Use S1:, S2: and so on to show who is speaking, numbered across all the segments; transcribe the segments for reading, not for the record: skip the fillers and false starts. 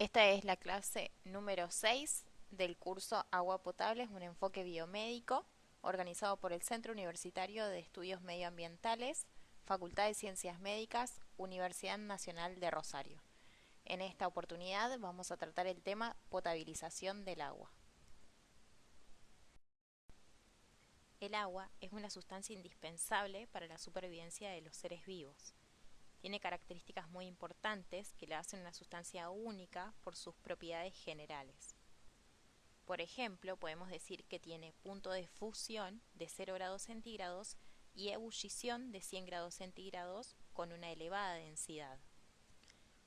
S1: Esta es la clase número 6 del curso Agua Potable, es un enfoque biomédico organizado por el Centro Universitario de Estudios Medioambientales, Facultad de Ciencias Médicas, Universidad Nacional de Rosario. En esta oportunidad vamos a tratar el tema potabilización del agua. El agua es una sustancia indispensable para la supervivencia de los seres vivos. Tiene características muy importantes que la hacen una sustancia única por sus propiedades generales. Por ejemplo, podemos decir que tiene punto de fusión de 0 grados centígrados y ebullición de 100 grados centígrados con una elevada densidad.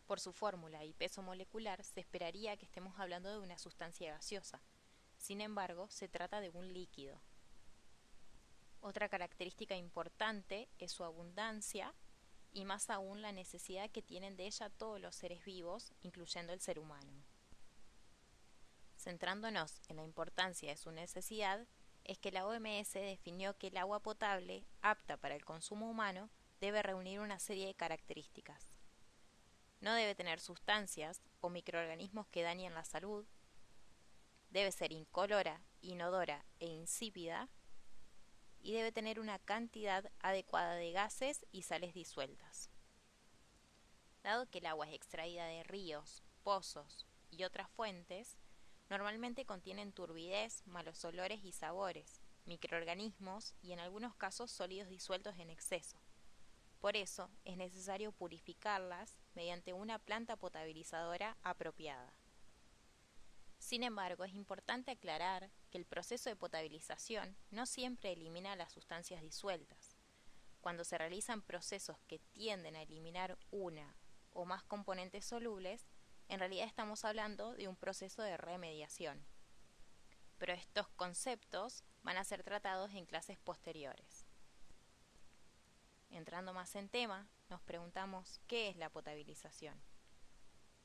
S1: Por su fórmula y peso molecular se esperaría que estemos hablando de una sustancia gaseosa. Sin embargo, se trata de un líquido. Otra característica importante es su abundancia y más aún la necesidad que tienen de ella todos los seres vivos, incluyendo el ser humano. Centrándonos en la importancia de su necesidad, es que la OMS definió que el agua potable, apta para el consumo humano, debe reunir una serie de características. No debe tener sustancias o microorganismos que dañen la salud, debe ser incolora, inodora e insípida, y debe tener una cantidad adecuada de gases y sales disueltas. Dado que el agua es extraída de ríos, pozos y otras fuentes, normalmente contienen turbidez, malos olores y sabores, microorganismos y en algunos casos sólidos disueltos en exceso. Por eso es necesario purificarlas mediante una planta potabilizadora apropiada. Sin embargo, es importante aclarar que el proceso de potabilización no siempre elimina las sustancias disueltas. Cuando se realizan procesos que tienden a eliminar una o más componentes solubles, en realidad estamos hablando de un proceso de remediación. Pero estos conceptos van a ser tratados en clases posteriores. Entrando más en tema, nos preguntamos ¿qué es la potabilización?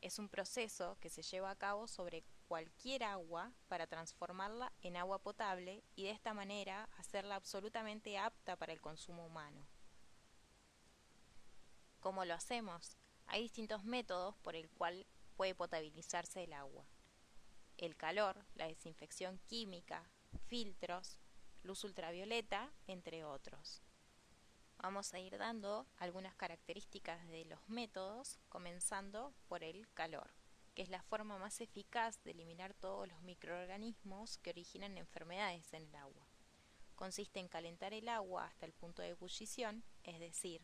S1: Es un proceso que se lleva a cabo sobre cualquier agua para transformarla en agua potable y de esta manera hacerla absolutamente apta para el consumo humano. ¿Cómo lo hacemos? Hay distintos métodos por el cual puede potabilizarse el agua. El calor, la desinfección química, filtros, luz ultravioleta, entre otros. Vamos a ir dando algunas características de los métodos, comenzando por el calor, que es la forma más eficaz de eliminar todos los microorganismos que originan enfermedades en el agua. Consiste en calentar el agua hasta el punto de ebullición, es decir,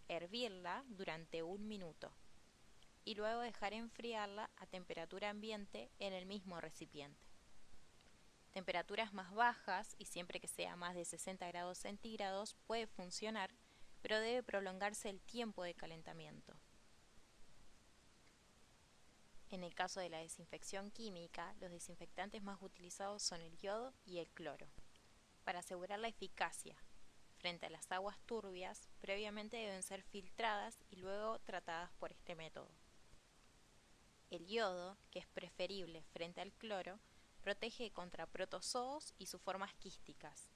S1: hervirla durante 1 minuto y luego dejar enfriarla a temperatura ambiente en el mismo recipiente. Temperaturas más bajas y siempre que sea más de 60 grados centígrados puede funcionar, pero debe prolongarse el tiempo de calentamiento. En el caso de la desinfección química, los desinfectantes más utilizados son el yodo y el cloro. Para asegurar la eficacia frente a las aguas turbias, previamente deben ser filtradas y luego tratadas por este método. El yodo, que es preferible frente al cloro, protege contra protozoos y sus formas quísticas,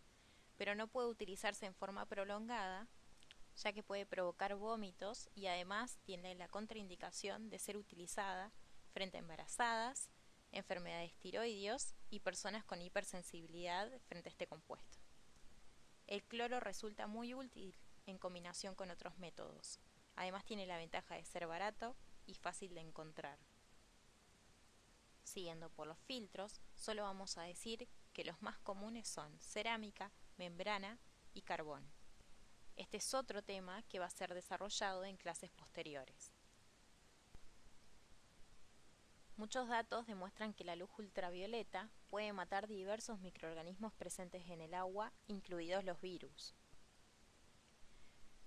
S1: pero no puede utilizarse en forma prolongada, ya que puede provocar vómitos y además tiene la contraindicación de ser utilizada frente a embarazadas, enfermedades tiroideos y personas con hipersensibilidad frente a este compuesto. El cloro resulta muy útil en combinación con otros métodos. Además tiene la ventaja de ser barato y fácil de encontrar. Siguiendo por los filtros, solo vamos a decir que los más comunes son cerámica, membrana y carbón. Este es otro tema que va a ser desarrollado en clases posteriores. Muchos datos demuestran que la luz ultravioleta puede matar diversos microorganismos presentes en el agua, incluidos los virus.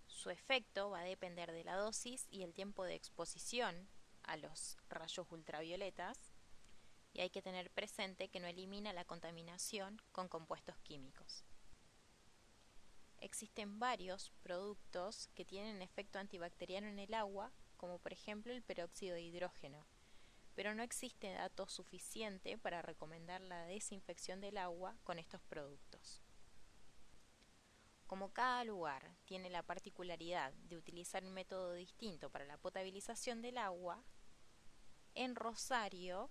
S1: Su efecto va a depender de la dosis y el tiempo de exposición a los rayos ultravioletas, y hay que tener presente que no elimina la contaminación con compuestos químicos. Existen varios productos que tienen efecto antibacteriano en el agua, como por ejemplo el peróxido de hidrógeno, pero no existe dato suficiente para recomendar la desinfección del agua con estos productos. Como cada lugar tiene la particularidad de utilizar un método distinto para la potabilización del agua, En Rosario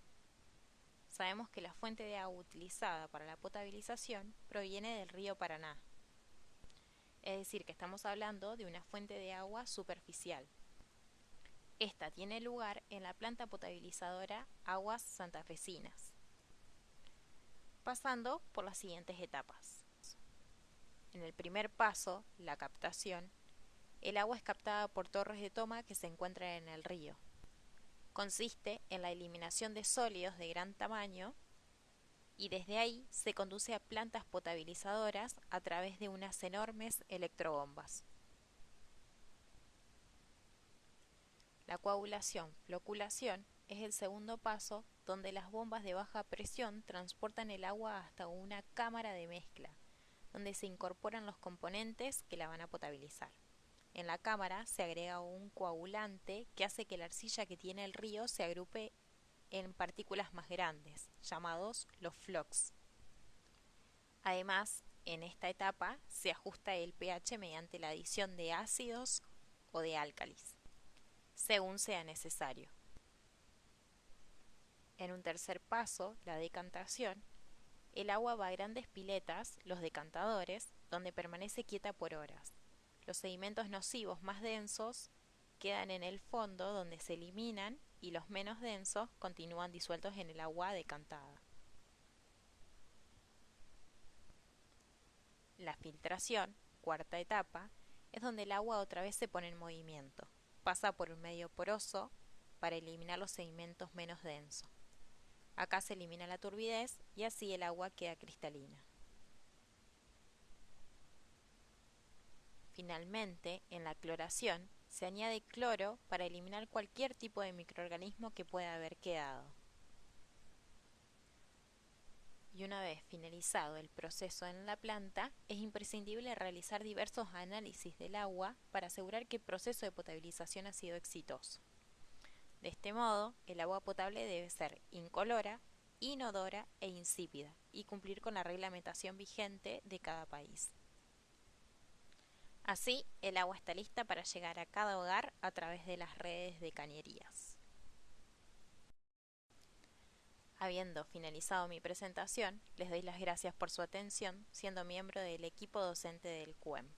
S1: sabemos que la fuente de agua utilizada para la potabilización proviene del río Paraná, es decir, que estamos hablando de una fuente de agua superficial. Esta tiene lugar en la planta potabilizadora Aguas Santafesinas, pasando por las siguientes etapas. En el primer paso, la captación, el agua es captada por torres de toma que se encuentran en el río. Consiste en la eliminación de sólidos de gran tamaño y desde ahí se conduce a plantas potabilizadoras a través de unas enormes electrobombas. La coagulación-floculación es el segundo paso, donde las bombas de baja presión transportan el agua hasta una cámara de mezcla, donde se incorporan los componentes que la van a potabilizar. En la cámara se agrega un coagulante que hace que la arcilla que tiene el río se agrupe en partículas más grandes, llamados los flocs. Además, en esta etapa se ajusta el pH mediante la adición de ácidos o de álcalis, según sea necesario. En un tercer paso, la decantación, el agua va a grandes piletas, los decantadores, donde permanece quieta por horas. Los sedimentos nocivos más densos quedan en el fondo, donde se eliminan, y los menos densos continúan disueltos en el agua decantada. La filtración, cuarta etapa, es donde el agua otra vez se pone en movimiento. Pasa por un medio poroso para eliminar los sedimentos menos densos. Acá se elimina la turbidez y así el agua queda cristalina. Finalmente, en la cloración, se añade cloro para eliminar cualquier tipo de microorganismo que pueda haber quedado. Y una vez finalizado el proceso en la planta, es imprescindible realizar diversos análisis del agua para asegurar que el proceso de potabilización ha sido exitoso. De este modo, el agua potable debe ser incolora, inodora e insípida y cumplir con la reglamentación vigente de cada país. Así, el agua está lista para llegar a cada hogar a través de las redes de cañerías. Habiendo finalizado mi presentación, les doy las gracias por su atención, siendo miembro del equipo docente del CUEM.